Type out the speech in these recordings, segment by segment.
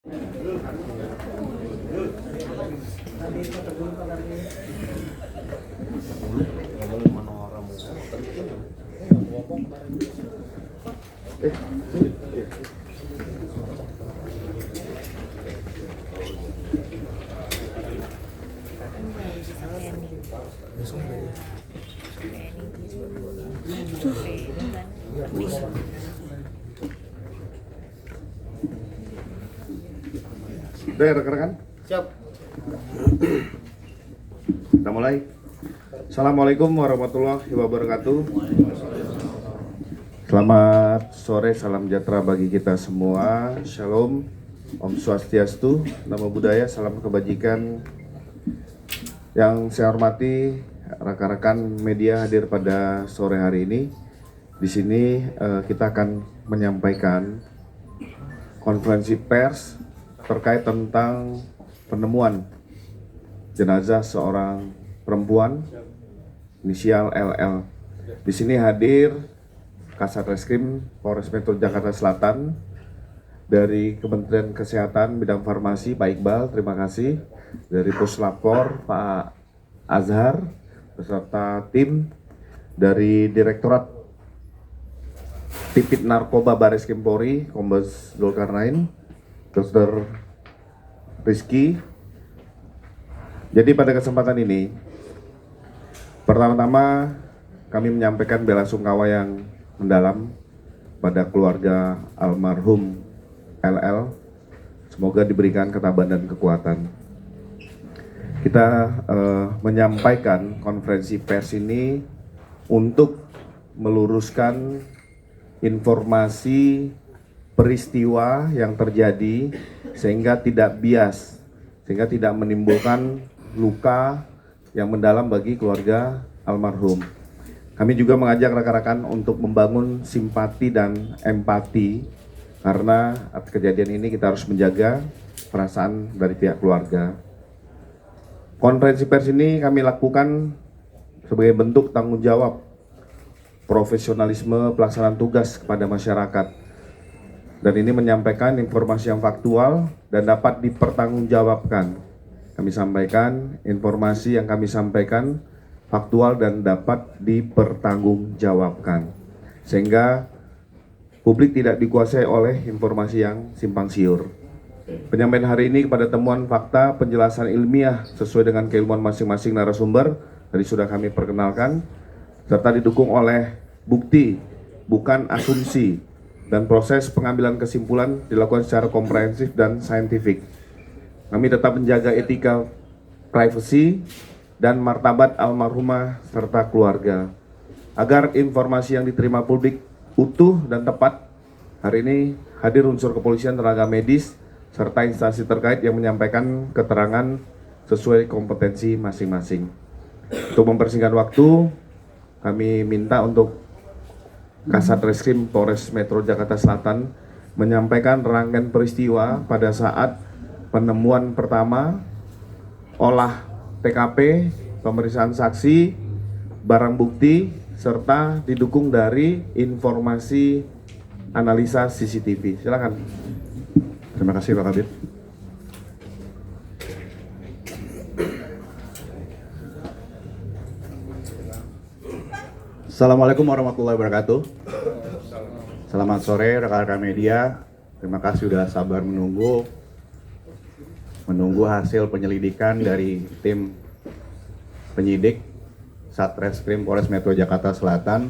Udah ya rekan-rekan? Siap. Kita mulai. Assalamualaikum warahmatullahi wabarakatuh. Selamat sore, salam sejahtera bagi kita semua. Shalom, Om Swastiastu, Namo Buddhaya, salam kebajikan. Yang saya hormati rekan-rekan media hadir pada sore hari ini. Di sini kita akan menyampaikan konferensi pers terkait tentang penemuan jenazah seorang perempuan inisial LL. Di sini hadir Kasat Reskrim Polres Metro Jakarta Selatan, dari Kementerian Kesehatan bidang farmasi Pak Iqbal, terima kasih, dari Puslapor Pak Azhar beserta tim, dari Direktorat Tipit Narkoba Baris Krim Polri Kombes Zulkarnain, Dr. Rizky. Jadi pada kesempatan ini, pertama-tama kami menyampaikan bela sungkawa yang mendalam pada keluarga almarhum LL. Semoga diberikan ketabahan dan kekuatan. Kita menyampaikan konferensi pers ini untuk meluruskan informasi peristiwa yang terjadi sehingga tidak bias, sehingga tidak menimbulkan luka yang mendalam bagi keluarga almarhum. Kami juga mengajak rekan-rekan untuk membangun simpati dan empati, karena atas kejadian ini kita harus menjaga perasaan dari pihak keluarga. Konferensi pers ini kami lakukan sebagai bentuk tanggung jawab profesionalisme pelaksanaan tugas kepada masyarakat. Dan ini menyampaikan informasi yang faktual dan dapat dipertanggungjawabkan. Kami sampaikan informasi yang kami sampaikan faktual dan dapat dipertanggungjawabkan, sehingga publik tidak dikuasai oleh informasi yang simpang siur. Penyampaian hari ini kepada temuan fakta, penjelasan ilmiah sesuai dengan keilmuan masing-masing narasumber tadi sudah kami perkenalkan, serta didukung oleh bukti, bukan asumsi, dan proses pengambilan kesimpulan dilakukan secara komprehensif dan saintifik. Kami tetap menjaga etika, privasi, dan martabat almarhumah serta keluarga, agar informasi yang diterima publik utuh dan tepat. Hari ini hadir unsur kepolisian, tenaga medis, serta instansi terkait yang menyampaikan keterangan sesuai kompetensi masing-masing. Untuk mempersingkat waktu, kami minta untuk Kasat Reskrim Polres Metro Jakarta Selatan menyampaikan rangkaian peristiwa pada saat penemuan pertama, olah TKP, pemeriksaan saksi, barang bukti, serta didukung dari informasi analisa CCTV. Silakan. Terima kasih Pak Kabid. Assalamualaikum warahmatullahi wabarakatuh. Selamat sore rekan-rekan media. Terima kasih sudah sabar menunggu hasil penyelidikan dari tim penyidik Satreskrim Polres Metro Jakarta Selatan.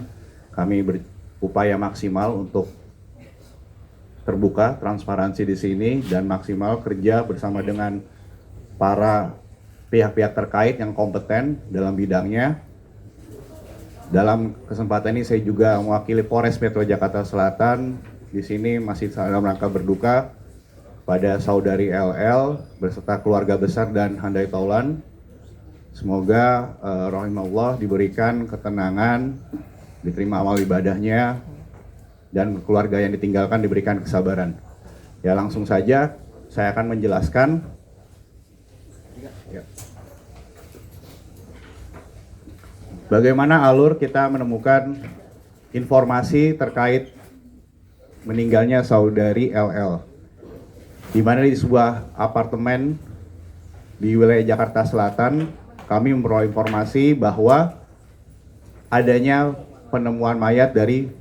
Kami berupaya maksimal untuk terbuka, transparansi di sini, dan maksimal kerja bersama dengan para pihak-pihak terkait yang kompeten dalam bidangnya. Dalam kesempatan ini saya juga mewakili Polres Metro Jakarta Selatan. Di sini masih dalam rangka berduka pada saudari LL beserta keluarga besar dan handai taulan. Semoga rahimahullah diberikan ketenangan, diterima amal ibadahnya, dan keluarga yang ditinggalkan diberikan kesabaran. Ya, langsung saja saya akan menjelaskan. Ya. Bagaimana alur kita menemukan informasi terkait meninggalnya saudari LL. di mana di sebuah apartemen di wilayah Jakarta Selatan kami memperoleh informasi bahwa adanya penemuan mayat dari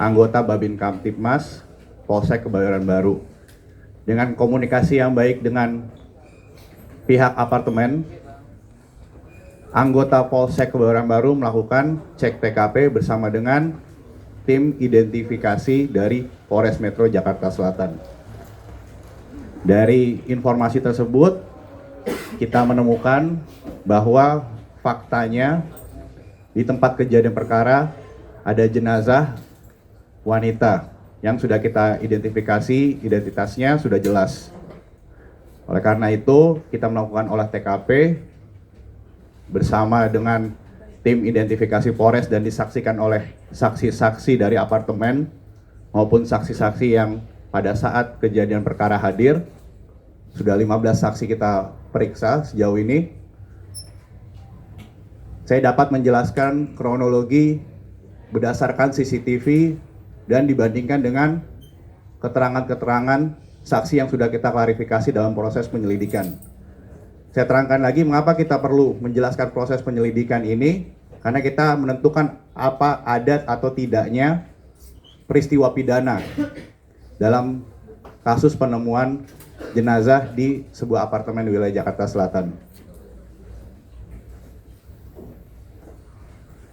anggota Babin Kamtibmas Polsek Kebayoran Baru. Dengan komunikasi yang baik dengan pihak apartemen, anggota Polsek Kebayoran Baru melakukan cek TKP bersama dengan tim identifikasi dari Polres Metro Jakarta Selatan. Dari informasi tersebut, kita menemukan bahwa faktanya di tempat kejadian perkara ada jenazah wanita yang sudah kita identifikasi, identitasnya sudah jelas. Oleh karena itu, kita melakukan olah TKP bersama dengan tim identifikasi Polres dan disaksikan oleh saksi-saksi dari apartemen maupun saksi-saksi yang pada saat kejadian perkara hadir. Sudah 15 saksi kita periksa sejauh ini. Saya dapat menjelaskan kronologi berdasarkan CCTV dan dibandingkan dengan keterangan-keterangan saksi yang sudah kita klarifikasi dalam proses penyelidikan. Saya terangkan lagi mengapa kita perlu menjelaskan proses penyelidikan ini, karena kita menentukan apa adat atau tidaknya peristiwa pidana dalam kasus penemuan jenazah di sebuah apartemen di wilayah Jakarta Selatan.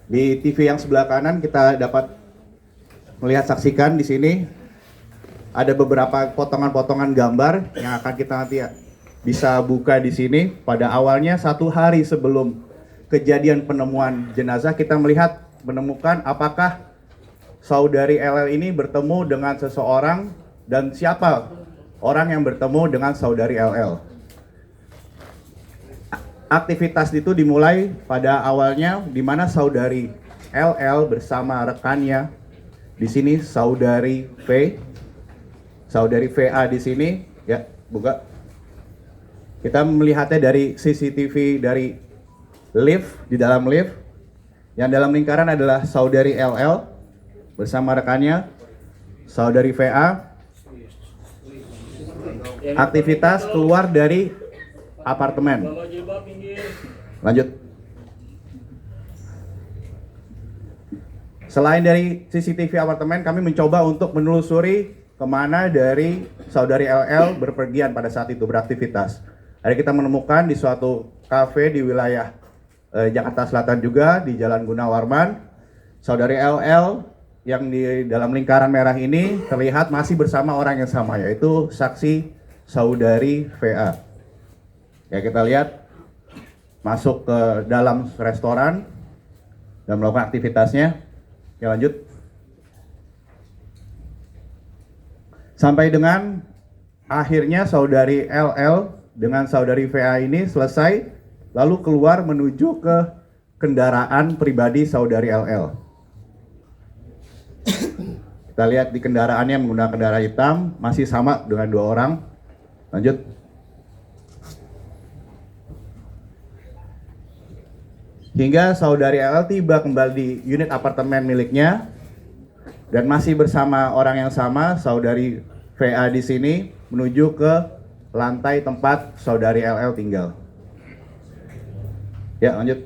Di TV yang sebelah kanan kita dapat melihat saksikan di sini ada beberapa potongan-potongan gambar yang akan kita nanti bisa buka di sini. Pada awalnya 1 hari sebelum kejadian penemuan jenazah kita menemukan apakah saudari LL ini bertemu dengan seseorang dan siapa orang yang bertemu dengan saudari LL. Aktivitas itu dimulai pada awalnya di mana saudari LL bersama rekannya di sini saudari VA di sini ya, buka. Kita melihatnya dari CCTV dari lift, di dalam lift. Yang dalam lingkaran adalah saudari LL bersama rekannya saudari VA. Aktivitas keluar dari apartemen. Lanjut. Selain dari CCTV apartemen, kami mencoba untuk menelusuri kemana dari saudari LL berpergian pada saat itu beraktivitas. Ada kita menemukan di suatu kafe di wilayah Jakarta Selatan juga di Jalan Gunawarman, saudari LL yang di dalam lingkaran merah ini terlihat masih bersama orang yang sama, yaitu saksi saudari VA. Ya, kita lihat masuk ke dalam restoran dan melakukan aktivitasnya. Ya, lanjut. Sampai dengan akhirnya saudari LL dengan saudari VA ini selesai, lalu keluar menuju ke kendaraan pribadi saudari LL. Kita lihat di kendaraannya menggunakan kendaraan hitam, masih sama dengan 2 orang. Lanjut. Hingga saudari LL tiba kembali di unit apartemen miliknya dan masih bersama orang yang sama, saudari VA di sini menuju ke lantai tempat saudari LL tinggal. Ya, lanjut.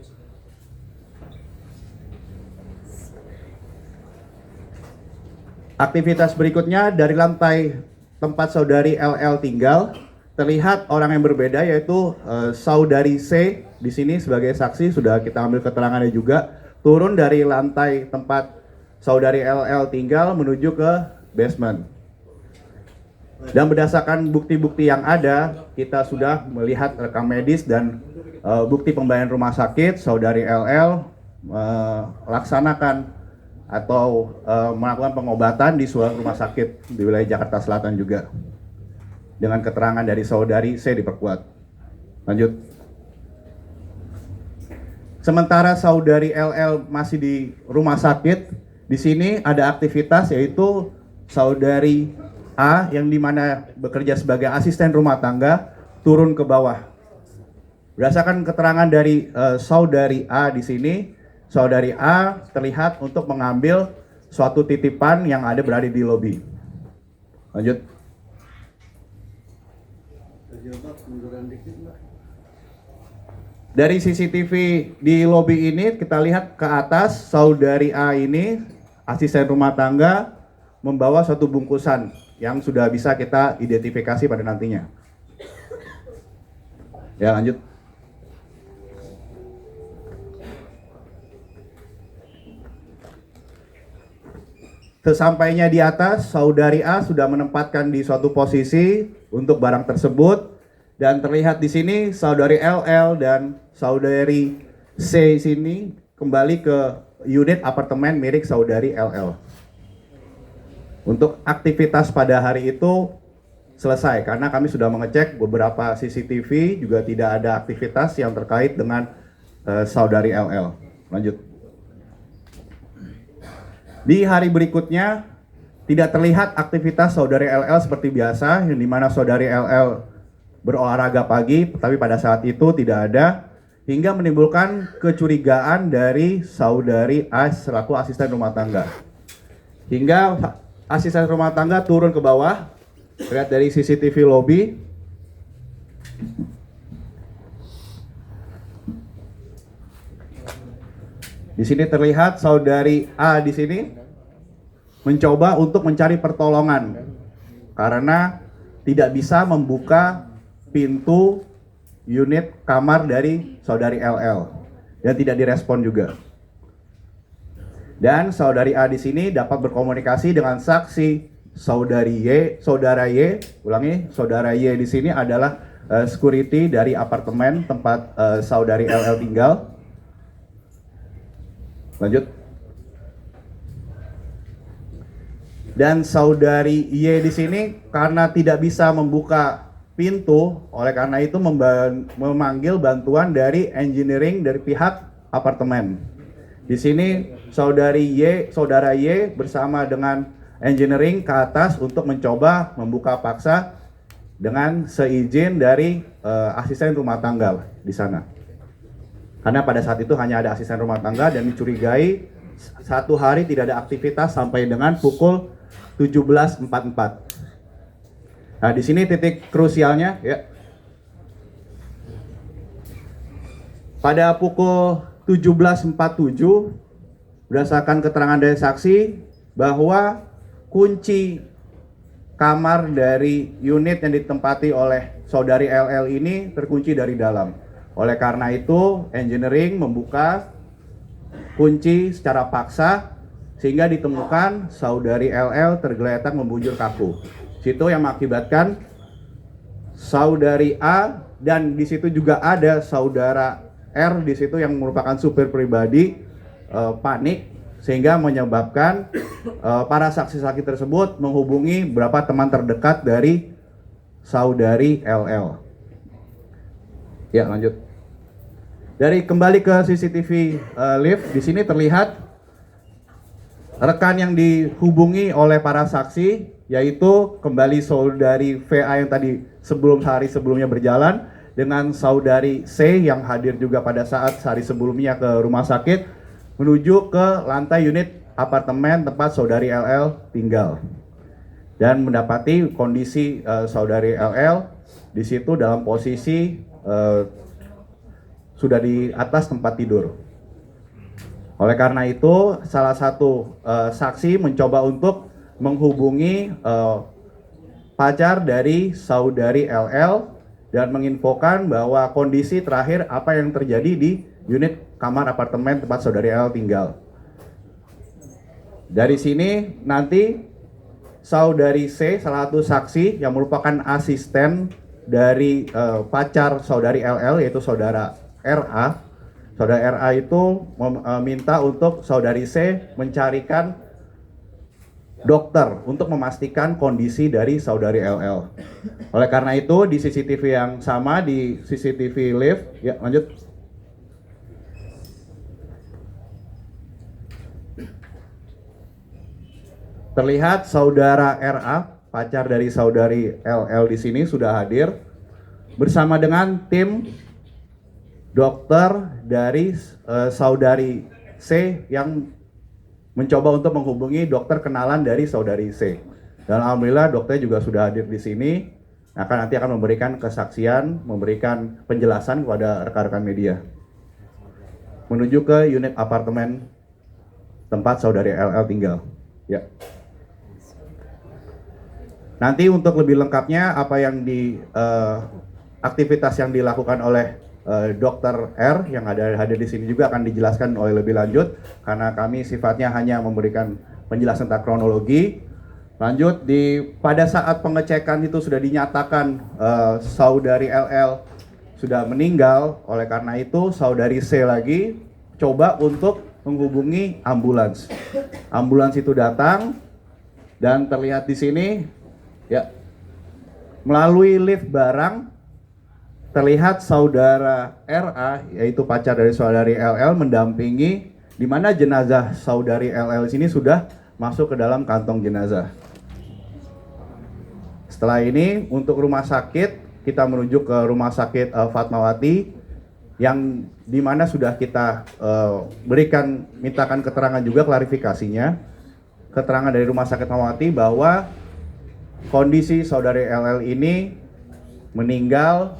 Aktivitas berikutnya dari lantai tempat saudari LL tinggal, terlihat orang yang berbeda, yaitu saudari C di sini sebagai saksi, sudah kita ambil keterangannya juga, turun dari lantai tempat saudari LL tinggal menuju ke basement. Dan berdasarkan bukti-bukti yang ada, kita sudah melihat rekam medis dan bukti pembayaran rumah sakit saudari LL laksanakan atau melakukan pengobatan di suatu rumah sakit di wilayah Jakarta Selatan juga. Dengan keterangan dari saudari C diperkuat. Lanjut. Sementara saudari LL masih di rumah sakit, di sini ada aktivitas yaitu saudari A yang dimana bekerja sebagai asisten rumah tangga turun ke bawah. Berdasarkan keterangan dari saudari A di sini, saudari A terlihat untuk mengambil suatu titipan yang berada di lobi. Lanjut. Dari CCTV di lobi ini kita lihat ke atas, saudari A ini asisten rumah tangga membawa suatu bungkusan yang sudah bisa kita identifikasi pada nantinya. Ya, lanjut. Sesampainya di atas, saudari A sudah menempatkan di suatu posisi untuk barang tersebut, dan terlihat di sini saudari LL dan saudari C sini kembali ke unit apartemen milik saudari LL. Untuk aktivitas pada hari itu selesai karena kami sudah mengecek beberapa CCTV, juga tidak ada aktivitas yang terkait dengan saudari LL. Lanjut. Di hari berikutnya tidak terlihat aktivitas saudari LL seperti biasa, yang dimana saudari LL berolahraga pagi, tapi pada saat itu tidak ada, hingga menimbulkan kecurigaan dari saudari A selaku asisten rumah tangga. Hingga asisten rumah tangga turun ke bawah, lihat dari CCTV lobby. Di sini terlihat saudari A di sini mencoba untuk mencari pertolongan karena tidak bisa membuka pintu unit kamar dari saudari LL dan tidak direspon juga. Dan saudari A di sini dapat berkomunikasi dengan saksi saudari Y, saudara Y, saudara Y di sini adalah security dari apartemen tempat saudari LL tinggal. Lanjut. Dan saudari Y di sini karena tidak bisa membuka pintu, oleh karena itu memanggil bantuan dari engineering dari pihak apartemen. Di sini saudara Y bersama dengan engineering ke atas untuk mencoba membuka paksa dengan seizin dari asisten rumah tangga di sana. Karena pada saat itu hanya ada asisten rumah tangga dan dicurigai satu hari tidak ada aktivitas sampai dengan pukul 17.44. Nah, di sini titik krusialnya ya. Pada pukul 17.47 berdasarkan keterangan dari saksi bahwa kunci kamar dari unit yang ditempati oleh saudari LL ini terkunci dari dalam. Oleh karena itu, engineering membuka kunci secara paksa sehingga ditemukan saudari LL tergeletak membujur kaku. Situ yang mengakibatkan saudari A dan di situ juga ada saudara R di situ yang merupakan supir pribadi panik sehingga menyebabkan para saksi-saksi tersebut menghubungi beberapa teman terdekat dari saudari LL. Ya, lanjut. Dari kembali ke CCTV lift, di sini terlihat rekan yang dihubungi oleh para saksi, yaitu kembali saudari VA yang tadi sehari sebelumnya berjalan dengan saudari C yang hadir juga pada saat sehari sebelumnya ke rumah sakit menuju ke lantai unit apartemen tempat saudari LL tinggal dan mendapati kondisi saudari LL di situ dalam posisi sudah di atas tempat tidur. Oleh karena itu, salah satu saksi mencoba untuk menghubungi pacar dari saudari LL dan menginfokan bahwa kondisi terakhir apa yang terjadi di unit kamar apartemen tempat saudari LL tinggal. Dari sini nanti saudari C, salah satu saksi yang merupakan asisten dari pacar saudari LL yaitu saudara RA. Saudara RA itu meminta untuk saudari C mencarikan dokter untuk memastikan kondisi dari saudari LL. Oleh karena itu di CCTV yang sama, di CCTV lift, ya lanjut. Terlihat saudara RA, pacar dari saudari LL di sini sudah hadir bersama dengan tim dokter dari saudari C yang mencoba untuk menghubungi dokter kenalan dari saudari C. Dan alhamdulillah dokter juga sudah hadir di sini. nanti akan memberikan kesaksian, memberikan penjelasan kepada rekan-rekan media. Menuju ke unit apartemen tempat saudari LL tinggal. Ya. Nanti untuk lebih lengkapnya apa yang aktivitas yang dilakukan oleh Dr. R yang hadir di sini juga akan dijelaskan oleh lebih lanjut, karena kami sifatnya hanya memberikan penjelasan tentang kronologi. Lanjut, pada saat pengecekan itu sudah dinyatakan saudari LL sudah meninggal. Oleh karena itu saudari C lagi coba untuk menghubungi ambulans. Ambulans itu datang dan terlihat di sini ya, melalui lift barang terlihat saudara RA, yaitu pacar dari saudari LL, mendampingi, di mana jenazah saudari LL sini sudah masuk ke dalam kantong jenazah. Setelah ini untuk rumah sakit, kita menuju ke rumah sakit Fatmawati, yang dimana sudah kita mintakan keterangan juga, klarifikasinya, keterangan dari rumah sakit Fatmawati bahwa kondisi saudari LL ini meninggal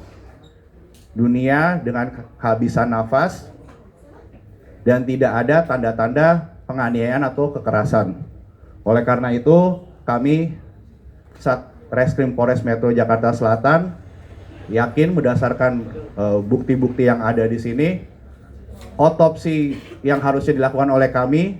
dunia dengan kehabisan nafas dan tidak ada tanda-tanda penganiayaan atau kekerasan. Oleh karena itu, kami Satreskrim Polres Metro Jakarta Selatan yakin berdasarkan bukti-bukti yang ada di sini, otopsi yang harusnya dilakukan oleh kami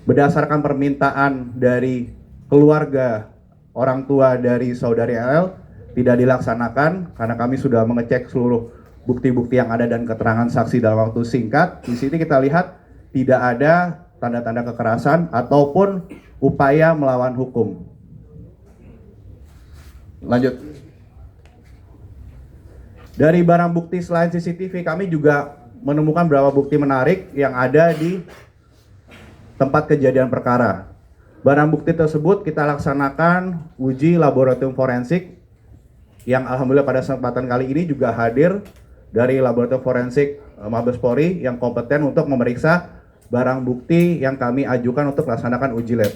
berdasarkan permintaan dari keluarga orang tua dari saudari LL tidak dilaksanakan karena kami sudah mengecek seluruh bukti-bukti yang ada dan keterangan saksi dalam waktu singkat. Di sini kita lihat tidak ada tanda-tanda kekerasan ataupun upaya melawan hukum. Lanjut. Dari barang bukti selain CCTV, kami juga menemukan beberapa bukti menarik yang ada di tempat kejadian perkara. Barang bukti tersebut kita laksanakan uji laboratorium forensik, yang alhamdulillah pada kesempatan kali ini juga hadir dari laboratorium forensik Mabes Polri yang kompeten untuk memeriksa barang bukti yang kami ajukan untuk melaksanakan uji lab.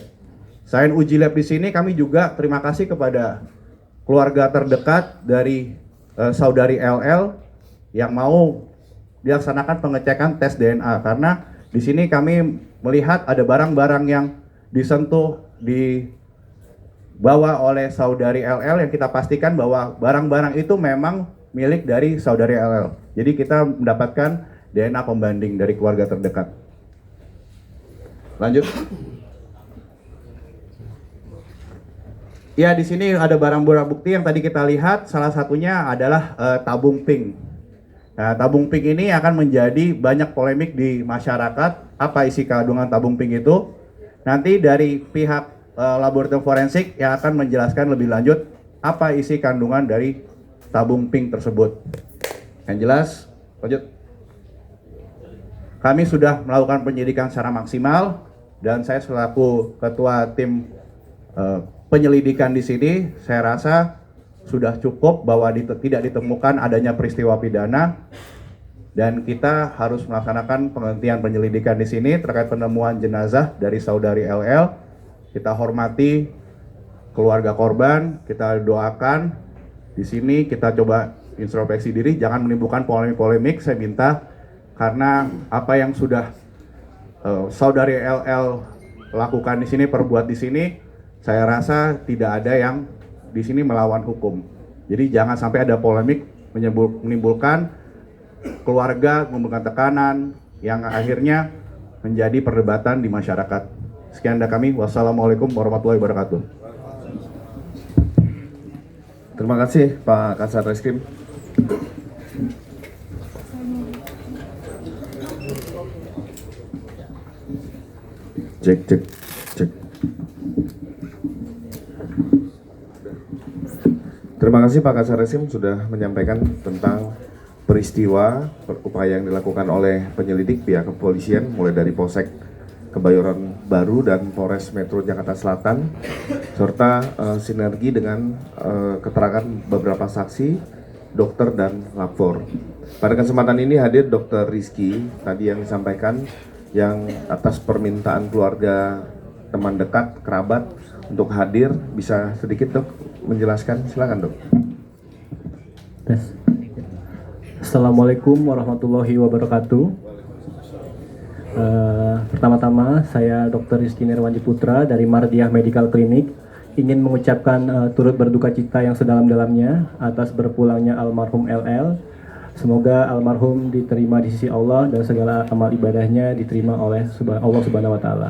Selain uji lab di sini, kami juga terima kasih kepada keluarga terdekat dari saudari LL yang mau dilaksanakan pengecekan tes DNA, karena di sini kami melihat ada barang-barang yang disentuh, dibawa oleh saudari LL yang kita pastikan bahwa barang-barang itu memang milik dari saudari LL. Jadi kita mendapatkan DNA pembanding dari keluarga terdekat. Lanjut. Ya, di sini ada barang-barang bukti yang tadi kita lihat, salah satunya adalah tabung pink. Nah, tabung pink ini akan menjadi banyak polemik di masyarakat. Apa isi kandungan tabung pink itu? Nanti dari pihak laboratorium forensik yang akan menjelaskan lebih lanjut apa isi kandungan dari tabung pink tersebut. Yang jelas, lanjut. Kami sudah melakukan penyidikan secara maksimal dan saya selaku ketua tim penyelidikan di sini, saya rasa sudah cukup bahwa tidak ditemukan adanya peristiwa pidana dan kita harus melaksanakan penghentian penyelidikan di sini terkait penemuan jenazah dari saudari LL. Kita hormati keluarga korban, kita doakan. Di sini kita coba introspeksi diri, jangan menimbulkan polemik-polemik. Saya minta, karena apa yang sudah saudari LL lakukan di sini, perbuat di sini, saya rasa tidak ada yang di sini melawan hukum. Jadi jangan sampai ada polemik menimbulkan keluarga, menimbulkan tekanan yang akhirnya menjadi perdebatan di masyarakat. Sekian dari kami. Wassalamualaikum warahmatullahi wabarakatuh. Terima kasih Pak Kasat Reskrim. Cek. Terima kasih Pak Kasat Reskrim sudah menyampaikan tentang peristiwa upaya yang dilakukan oleh penyelidik pihak kepolisian mulai dari Polsek Kebayoran Baru dan Polres Metro Jakarta Selatan, serta sinergi dengan keterangan beberapa saksi, dokter dan lapor. Pada kesempatan ini hadir Dr. Rizky tadi yang disampaikan, yang atas permintaan keluarga, teman dekat, kerabat untuk hadir. Bisa sedikit dok menjelaskan, silakan dok. Tes. Assalamualaikum warahmatullahi wabarakatuh. Pertama-tama saya Dr. Rizky Nirwanji Putra dari Mardiah Medical Clinic ingin mengucapkan turut berduka cita yang sedalam-dalamnya atas berpulangnya almarhum LL. Semoga almarhum diterima di sisi Allah dan segala amal ibadahnya diterima oleh Allah Subhanahu wa taala.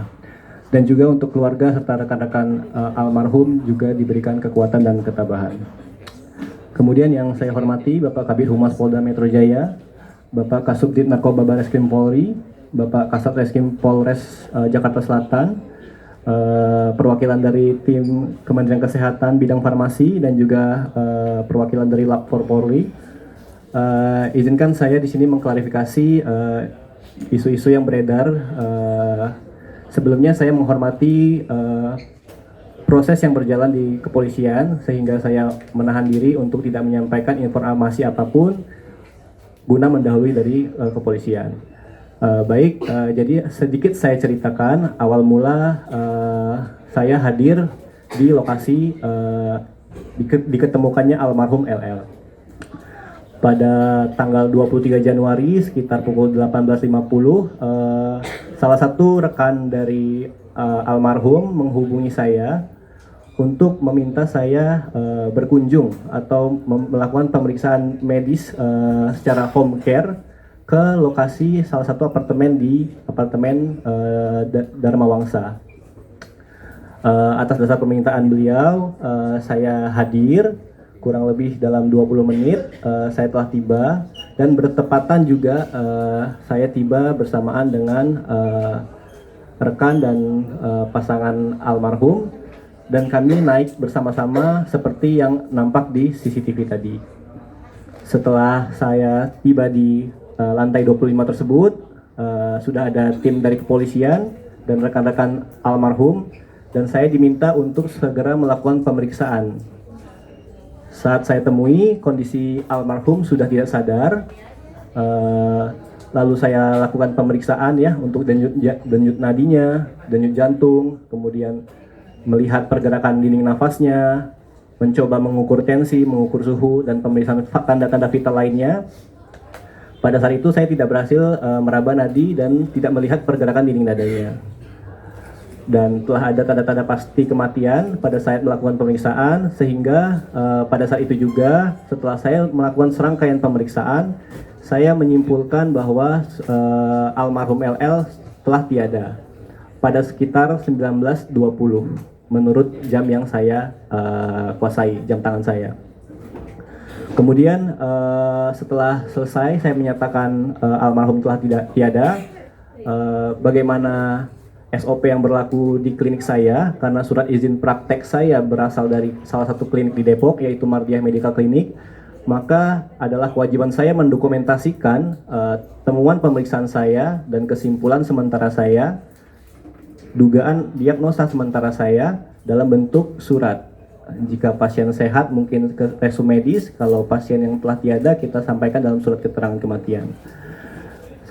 Dan juga untuk keluarga serta rekan-rekan almarhum juga diberikan kekuatan dan ketabahan. Kemudian yang saya hormati Bapak Kabid Humas Polda Metro Jaya, Bapak Kasubdit Narkoba Barreskrim Polri, Bapak Kasat Reskrim Polres Jakarta Selatan, perwakilan dari tim Kementerian Kesehatan bidang farmasi dan juga perwakilan dari Lab 4 Polri. Izinkan saya di sini mengklarifikasi isu-isu yang beredar. Sebelumnya saya menghormati proses yang berjalan di kepolisian sehingga saya menahan diri untuk tidak menyampaikan informasi apapun guna mendahului dari kepolisian. Jadi sedikit saya ceritakan awal mula saya hadir di lokasi diketemukannya almarhum LL. Pada tanggal 23 Januari sekitar pukul 18.50 salah satu rekan dari almarhum menghubungi saya untuk meminta saya berkunjung atau melakukan pemeriksaan medis secara home care ke lokasi salah satu apartemen di apartemen Dharma Wangsa. Atas dasar permintaan beliau, saya hadir kurang lebih dalam 20 menit. Saya telah tiba dan bertepatan juga saya tiba bersamaan dengan rekan dan pasangan almarhum dan kami naik bersama-sama seperti yang nampak di CCTV tadi. Setelah saya tiba di lantai 25 tersebut, sudah ada tim dari kepolisian dan rekan-rekan almarhum dan saya diminta untuk segera melakukan pemeriksaan. Saat saya temui, kondisi almarhum sudah tidak sadar. Lalu saya lakukan pemeriksaan ya untuk denyut nadinya, denyut jantung, kemudian melihat pergerakan dinding nafasnya, mencoba mengukur tensi, mengukur suhu dan pemeriksaan tanda-tanda vital lainnya. Pada saat itu saya tidak berhasil meraba nadi dan tidak melihat pergerakan dinding dadanya. Dan telah ada tanda-tanda pasti kematian pada saat melakukan pemeriksaan sehingga pada saat itu juga setelah saya melakukan serangkaian pemeriksaan saya menyimpulkan bahwa almarhum LL telah tiada pada sekitar 19.20 menurut jam yang saya kuasai, jam tangan saya. Kemudian setelah selesai saya menyatakan almarhum telah tiada. Bagaimana SOP yang berlaku di klinik saya karena surat izin praktek saya berasal dari salah satu klinik di Depok yaitu Mardiah Medical Clinic, maka adalah kewajiban saya mendokumentasikan temuan pemeriksaan saya dan kesimpulan sementara saya, dugaan diagnosa sementara saya dalam bentuk surat. Jika pasien sehat mungkin ke resum medis, kalau pasien yang telah tiada kita sampaikan dalam surat keterangan kematian.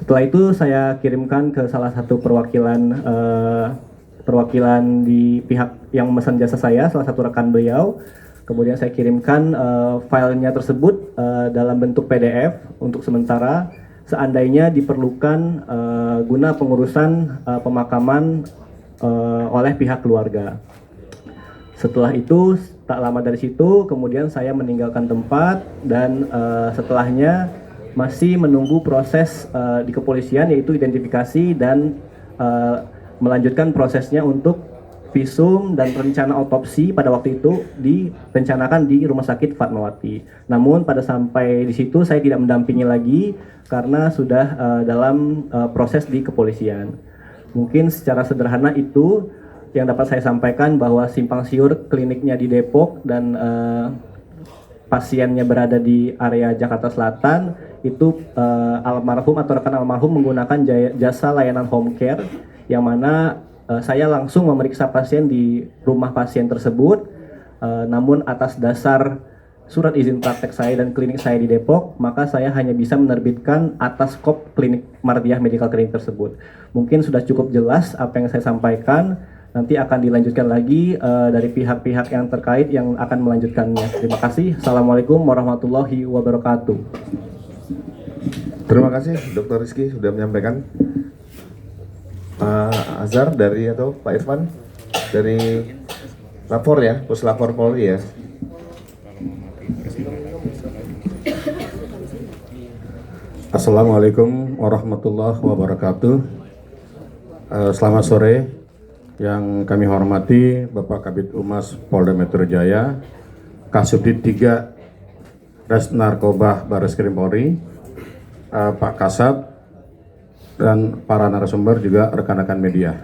Setelah itu saya kirimkan ke salah satu perwakilan di pihak yang memesan jasa saya, salah satu rekan beliau. Kemudian saya kirimkan filenya tersebut dalam bentuk PDF untuk sementara seandainya diperlukan guna pengurusan pemakaman oleh pihak keluarga. Setelah itu, tak lama dari situ, kemudian saya meninggalkan tempat dan setelahnya masih menunggu proses di kepolisian yaitu identifikasi dan melanjutkan prosesnya untuk visum dan rencana otopsi pada waktu itu direncanakan di Rumah Sakit Fatmawati. Namun pada sampai di situ saya tidak mendampingi lagi karena sudah dalam proses di kepolisian. Mungkin secara sederhana itu yang dapat saya sampaikan bahwa simpang siur kliniknya di Depok dan pasiennya berada di area Jakarta Selatan itu almarhum atau rekan almarhum menggunakan jasa layanan home care yang mana saya langsung memeriksa pasien di rumah pasien tersebut, namun atas dasar surat izin praktek saya dan klinik saya di Depok, maka saya hanya bisa menerbitkan atas kop klinik Mardiah Medical Clinic tersebut. Mungkin sudah cukup jelas apa yang saya sampaikan. nanti akan dilanjutkan lagi dari pihak-pihak yang terkait yang akan melanjutkannya. Terima kasih. Assalamualaikum warahmatullahi wabarakatuh. Terima kasih Dr. Rizky sudah menyampaikan. Pak Azhar dari atau Pak Irfan dari lapor ya, Puslapor Polri ya. Assalamualaikum warahmatullahi wabarakatuh. Selamat sore, yang kami hormati Bapak Kabid Humas Polda Metro Jaya, Kasubdit 3 Res Narkoba Barreskrim Polri, Pak Kasat, dan para narasumber juga rekan-rekan media.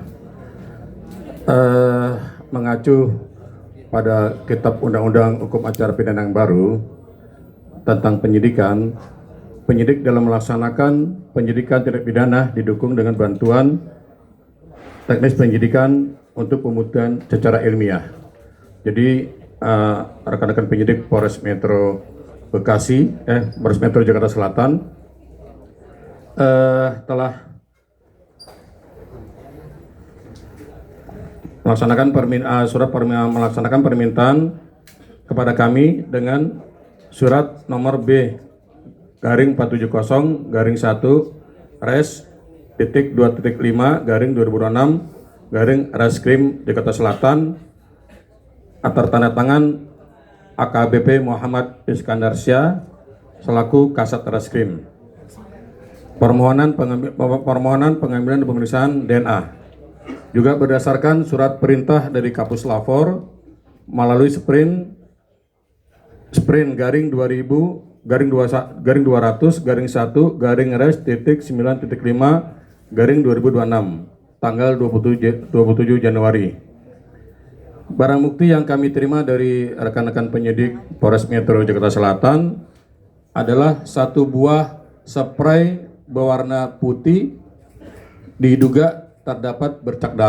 Mengacu pada Kitab Undang-Undang Hukum Acara Pidana yang baru tentang penyidikan, penyidik dalam melaksanakan penyidikan tindak pidana didukung dengan bantuan teknis penyidikan untuk pembuktian secara ilmiah. Jadi rekan-rekan penyidik Polres Metro Polres Metro Jakarta Selatan telah melaksanakan permintaan kepada kami dengan surat nomor B/470/1 Res titik 2.5/2006 Reskrim Jakarta Selatan atas tanda tangan AKBP Muhammad Iskandar Syah selaku Kasat Reskrim. Permohonan pengambilan dan pemeriksaan DNA juga berdasarkan surat perintah dari Kapus Lafor melalui sprint garing 2000 garing 200 garing 1 garing res titik 9.5 garing 2026 tanggal 27 Januari. Barang bukti yang kami terima dari rekan-rekan penyidik Polres Metro Jakarta Selatan adalah satu buah spray berwarna putih diduga terdapat bercak darah.